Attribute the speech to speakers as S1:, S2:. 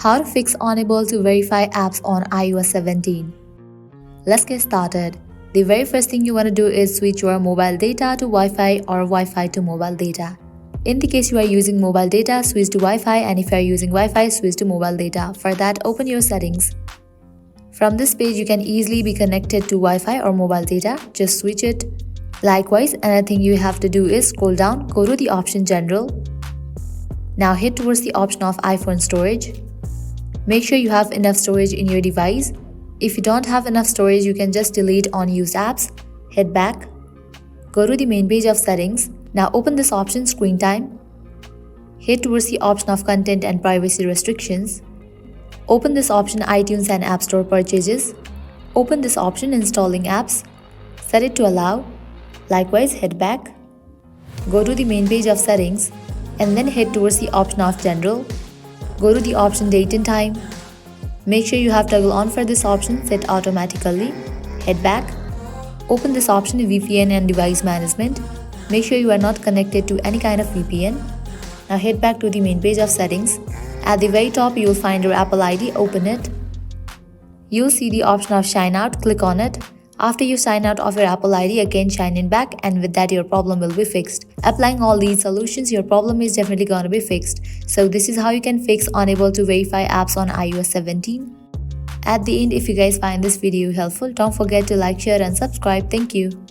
S1: How to fix unable to verify apps on iOS 17. Let's get started. The very first thing you want to do is switch your mobile data to Wi-Fi or Wi-Fi to mobile data. In the case you are using mobile data, switch to Wi-Fi, and if you are using Wi-Fi, switch to mobile data. For that, open your settings. From this page, you can easily be connected to Wi-Fi or mobile data. Just switch it. Likewise, another thing you have to do is scroll down, go to the option General. Now head towards the option of iPhone storage. Make sure you have enough storage in your device. If you don't have enough storage, you can just delete unused apps. Head back. Go to the main page of settings. Now open this option Screen Time. Head towards the option of Content and Privacy Restrictions. Open this option iTunes and App Store Purchases. Open this option Installing Apps. Set it to Allow. Likewise, head back. Go to the main page of settings and then head towards the option of General. Go to the option Date and Time. Make sure you have toggle on for this option set automatically. Head back. Open this option VPN and Device Management. Make sure you are not connected to any kind of VPN. Now head back to the main page of settings. At the very top, you will find your Apple ID. Open it. You will see the option of Sign Out. Click on it. After you sign out of your Apple ID, again sign in back, and with that your problem will be fixed. Applying all these solutions, your problem is definitely going to be fixed. So this is how you can fix unable to verify apps on iOS 17. At the end, if you guys find this video helpful, don't forget to like, share and subscribe. Thank you.